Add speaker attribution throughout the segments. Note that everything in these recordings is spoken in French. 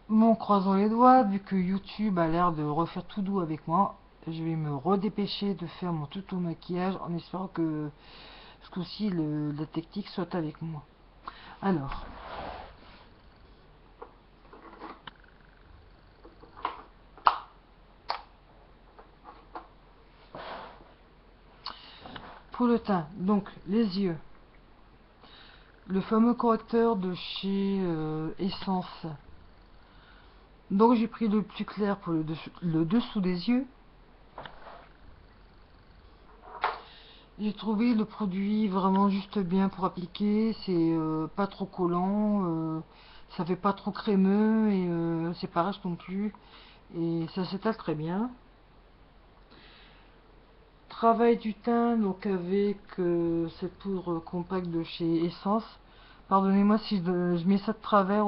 Speaker 1: Bon, croisons les doigts, vu que YouTube a l'air de refaire tout doux avec moi, je vais me redépêcher de faire mon tuto maquillage en espérant que ce coup-ci la technique soit avec moi. Alors, pour le teint, donc les yeux, le fameux correcteur de chez Essence. Donc j'ai pris le plus clair pour le dessous des yeux. J'ai trouvé le produit vraiment juste bien pour appliquer, c'est pas trop collant, ça fait pas trop crémeux et c'est pas rêche non plus et ça s'étale très bien. Travail du teint donc avec cette poudre compacte de chez Essence. Pardonnez-moi si je mets ça de travers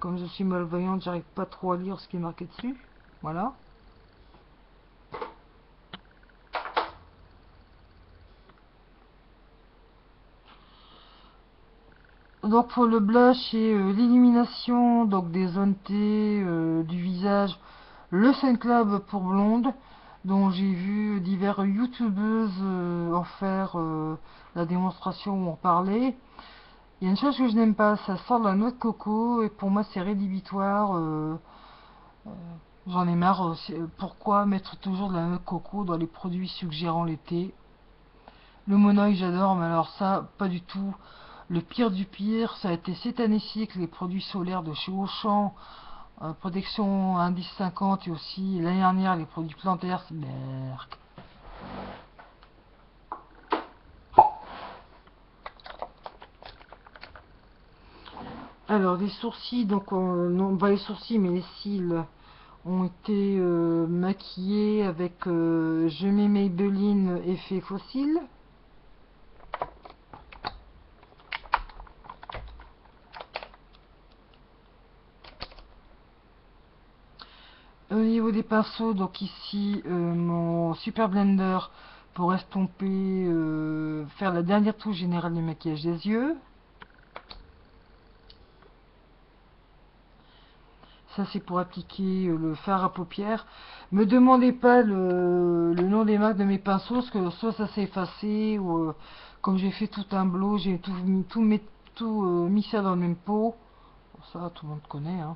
Speaker 1: comme je suis malvoyante, j'arrive pas trop à lire ce qui est marqué dessus. Voilà. Donc pour le blush et l'illumination donc des zones T du visage, le Sun Club pour blonde, dont j'ai vu divers youtubeuses en faire la démonstration ou en parler. Il y a une chose que je n'aime pas, ça sort de la noix de coco et pour moi c'est rédhibitoire. Euh, J'en ai marre. Pourquoi mettre toujours de la noix de coco dans les produits suggérant l'été? Le monoeil j'adore, mais alors ça, pas du tout. Le pire du pire, ça a été cette année-ci avec les produits solaires de chez Auchan, protection indice 50 et aussi l'année dernière les produits plantaires, c'est merc. Alors les sourcils, donc non pas les sourcils mais les cils ont été maquillés avec je mets Maybelline effet fossile. Au niveau des pinceaux, donc ici mon super blender pour estomper, faire la dernière touche générale du maquillage des yeux. Ça c'est pour appliquer le fard à paupières. Me demandez pas le nom des marques de mes pinceaux, parce que soit ça s'est effacé, ou comme j'ai fait tout un blow, j'ai mis ça dans le même pot. Bon, ça tout le monde connaît, hein.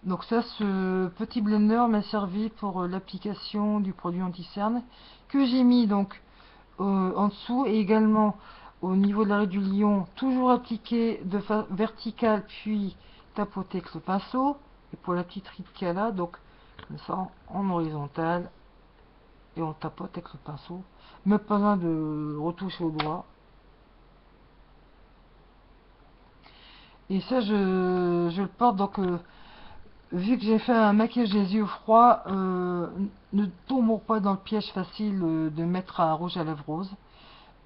Speaker 1: Donc ça, ce petit blender m'a servi pour l'application du produit anti-cerne que j'ai mis donc en dessous et également au niveau de l'arrêt du lion, toujours appliqué de verticale puis tapoter avec le pinceau. Et pour la petite ride qu'il y a là, donc comme ça en horizontal et on tapote avec le pinceau. Même pas besoin de retoucher au doigt. Et ça, je le porte donc. Vu que j'ai fait un maquillage des yeux froid, ne tombons pas dans le piège facile de mettre un rouge à lèvres rose.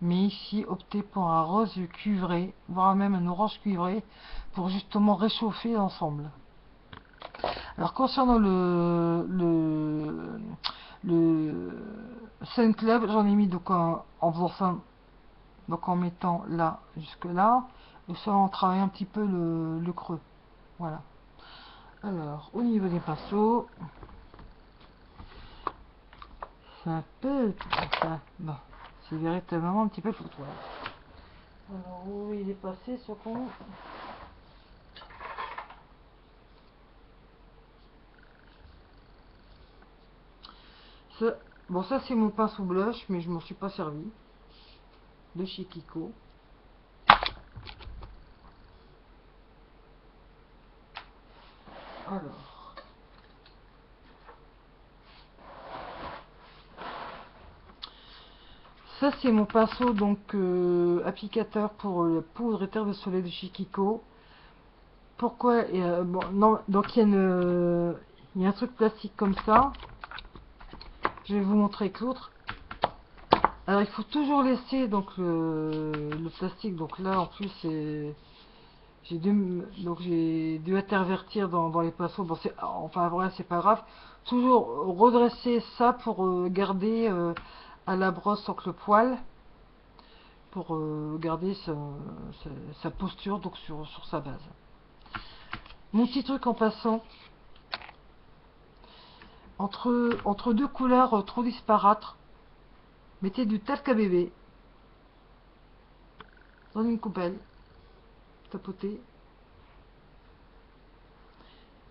Speaker 1: Mais ici, optez pour un rose cuivré, voire même un orange cuivré, pour justement réchauffer l'ensemble. Alors concernant le Sun Club, j'en ai mis donc en faisant ça, donc en mettant là jusque là, et ça en travaillant un petit peu le creux. Voilà. Alors, au niveau des pinceaux, c'est un peu tout ça. Bon, c'est véritablement un petit peu foutoir. Alors, où il est passé ce con? Ça, bon, ça c'est mon pinceau blush, mais je m'en suis pas servi. De chez Kiko. Alors, ça c'est mon pinceau donc applicateur pour la poudre et terre de soleil de chez Kiko. Pourquoi bon, non, donc il y a un truc plastique comme ça. Je vais vous montrer avec l'autre. Alors il faut toujours laisser donc le plastique. Donc là en plus j'ai dû intervertir dans les pinceaux. Bon, enfin vrai c'est pas grave. Toujours redresser ça pour garder à la brosse donc le poil. pour garder sa posture donc sur sa base. Mon petit truc en passant, entre deux couleurs trop disparates, mettez du talc à bébé dans une coupelle, tapotez,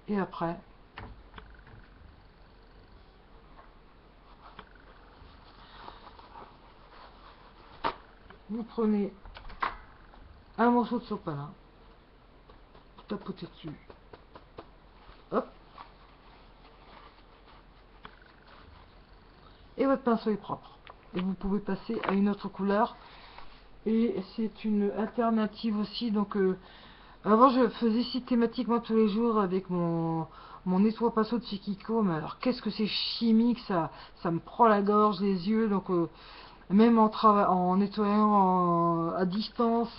Speaker 1: et après vous prenez un morceau de sopalin, vous tapotez dessus, hop, et votre pinceau est propre. Et vous pouvez passer à une autre couleur. Et c'est une alternative aussi. Donc avant je faisais systématiquement tous les jours avec mon nettoie pinceau de chez Kiko. Mais alors qu'est-ce que c'est chimique, ça me prend la gorge, les yeux. Donc même en nettoyant à distance,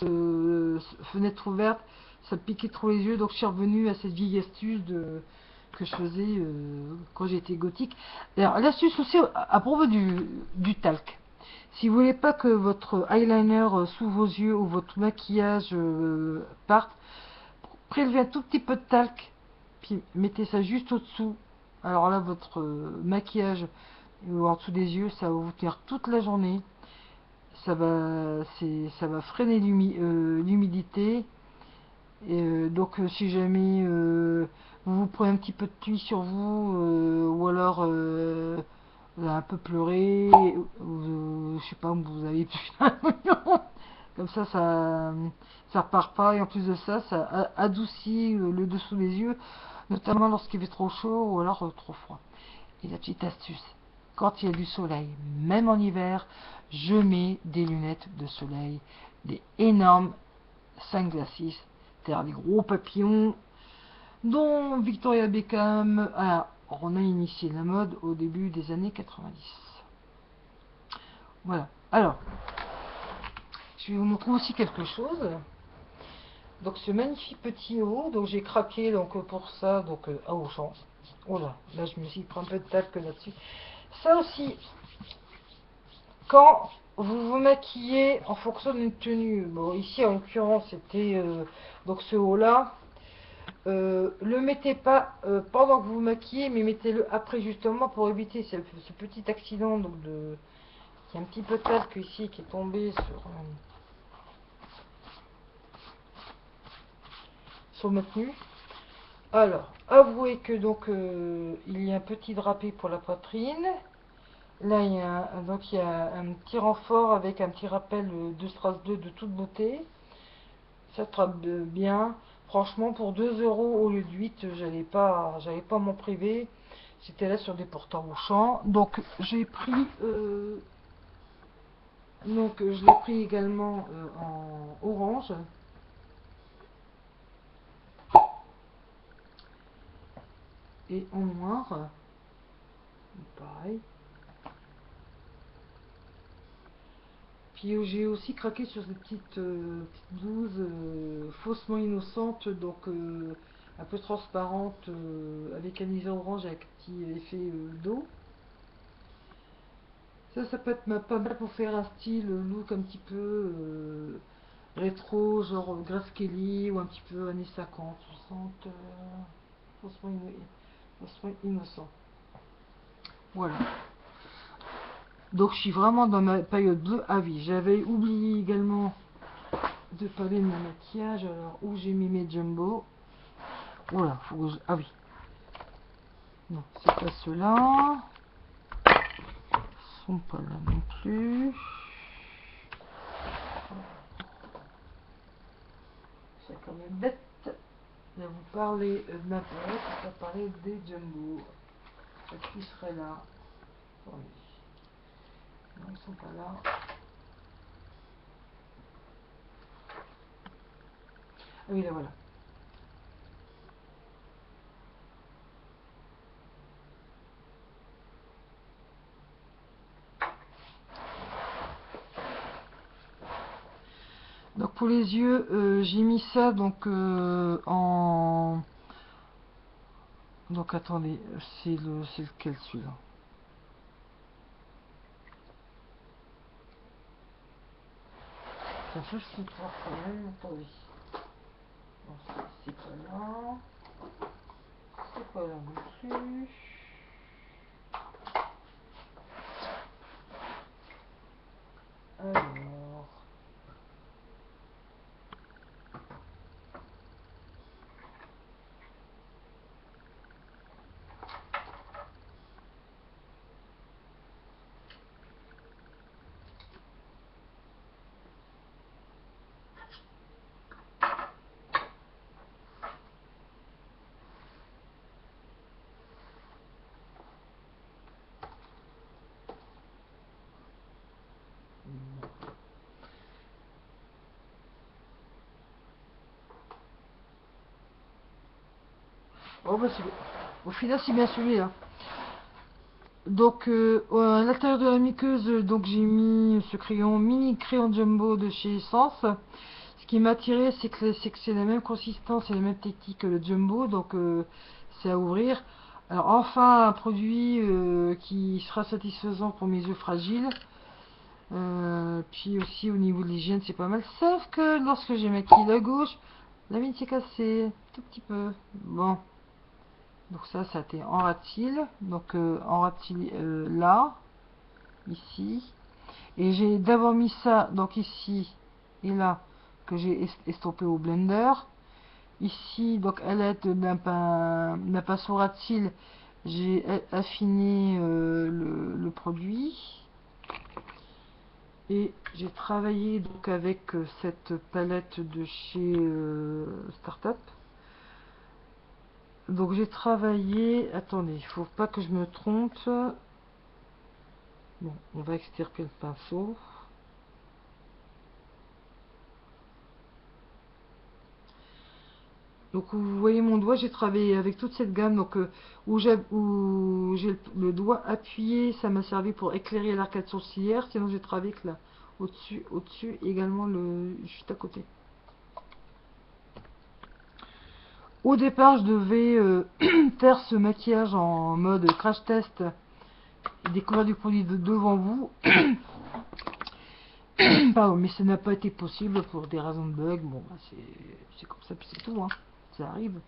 Speaker 1: fenêtre ouverte, ça me piquait trop les yeux. Donc je suis revenue à cette vieille astuce que je faisais quand j'étais gothique. Alors l'astuce aussi à propos du talc. Si vous voulez pas que votre eyeliner sous vos yeux ou votre maquillage parte, prélevez un tout petit peu de talc, puis mettez ça juste au-dessous. Alors là, votre maquillage en dessous des yeux, ça va vous tenir toute la journée. Ça va freiner l'humidité. Et donc, si jamais vous prenez un petit peu de pluie sur vous, ou alors vous avez un peu pleuré, je sais pas, vous avez plus comme ça repart pas, et en plus de ça, ça adoucit le dessous des yeux, notamment lorsqu'il fait trop chaud ou alors trop froid. Et la petite astuce, quand il y a du soleil, même en hiver, je mets des lunettes de soleil, des énormes sunglasses, c'est-à-dire des gros papillons, dont Victoria Beckham on a initié la mode au début des années 90. Voilà. Alors, je vais vous montrer aussi quelque chose. Donc ce magnifique petit haut, donc j'ai craqué donc pour ça donc à Auchan. Oh là je me suis pris un peu de talc là-dessus. Ça aussi, quand vous vous maquillez en fonction d'une tenue, bon ici en l'occurrence c'était donc ce haut là, le mettez pas pendant que vous vous maquillez, mais mettez-le après justement pour éviter ce petit accident donc de, il y a un petit peu de talc ici qui est tombé sur ma tenue. Alors, avouez que donc il y a un petit drapé pour la poitrine. Là, il y a un petit renfort avec un petit rappel de Strass 2 de toute beauté. Ça trappe bien. Franchement, pour 2 euros au lieu de 8, j'allais pas m'en priver. C'était là sur des portants au champ. Donc, j'ai pris. Donc, je l'ai pris également en orange. Et en noir. Pareil. Puis j'ai aussi craqué sur cette petite blouse faussement innocente, donc un peu transparente, avec un liseré orange avec un petit effet d'eau. Ça peut être pas mal pour faire un style look un petit peu rétro, genre Grace Kelly, ou un petit peu années 50, 60, faussement innocent. Voilà. Donc je suis vraiment dans ma période bleue à vie. J'avais oublié également de parler de mon maquillage. Alors, où j'ai mis mes jumbo. Voilà, faut que je... Ah oui. Non, c'est pas ceux-là. Ils sont pas là non plus. C'est quand même bête de vous parler de ma palette et pas parler des jumbo. Est-ce qu'ils seraient là? Attendez. Non, ils sont pas là. Ah oui, là voilà. Donc pour les yeux, j'ai mis ça donc en... Donc attendez, c'est lequel celui-là? Ça je peux voir quand même. Attendez. Bon, ça, c'est pas là. C'est pas là non plus. Alors. Oh bah c'est au final c'est bien celui-là. Donc à l'intérieur de la muqueuse, donc j'ai mis ce crayon mini crayon jumbo de chez Essence. Ce qui m'a attiré, c'est que c'est la même consistance et la même technique que le jumbo, donc c'est à ouvrir. Alors enfin un produit qui sera satisfaisant pour mes yeux fragiles. Puis aussi au niveau de l'hygiène c'est pas mal. Sauf que lorsque j'ai maquillé la gauche, la mine s'est cassée tout petit peu. Bon. Donc ça a été en rat-il. Donc en rat-il là, ici. Et j'ai d'abord mis ça, donc ici et là, que j'ai estompé au blender. Ici, donc à l'aide d'un pinceau rat-il, j'ai affiné le produit. Et j'ai travaillé donc avec cette palette de chez Startup. Donc j'ai travaillé, attendez, il faut pas que je me trompe. Bon, on va extirper le pinceau. Donc vous voyez mon doigt, j'ai travaillé avec toute cette gamme. Donc où j'ai le doigt appuyé, ça m'a servi pour éclairer l'arcade sourcilière. Sinon j'ai travaillé avec là, au-dessus, également le juste à côté. Au départ, je devais faire ce maquillage en mode crash test et découvrir du produit devant vous. Pardon, mais ça n'a pas été possible pour des raisons de bug. Bon, bah, c'est comme ça, puis c'est tout, hein. Ça arrive.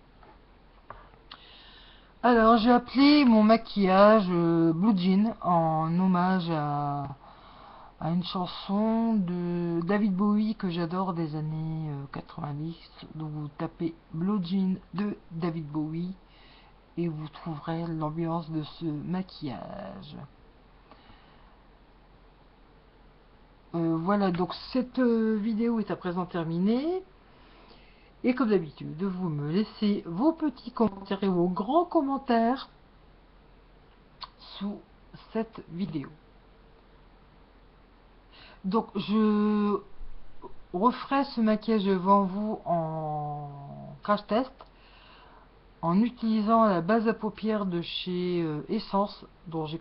Speaker 1: Alors, j'ai appelé mon maquillage Blue Jean en hommage à une chanson de David Bowie que j'adore des années 90. Donc, vous tapez Blue Jean de David Bowie et vous trouverez l'ambiance de ce maquillage. Voilà, donc cette vidéo est à présent terminée. Et comme d'habitude, vous me laissez vos petits commentaires et vos grands commentaires sous cette vidéo. Donc je referai ce maquillage devant vous en crash test en utilisant la base à paupières de chez Essence dont j'ai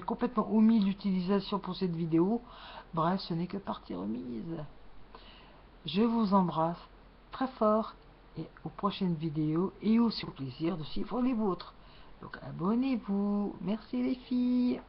Speaker 1: complètement omis l'utilisation pour cette vidéo. Bref, ce n'est que partie remise. Je vous embrasse très fort et aux prochaines vidéos et aussi au plaisir de suivre les vôtres. Donc abonnez-vous. Merci les filles.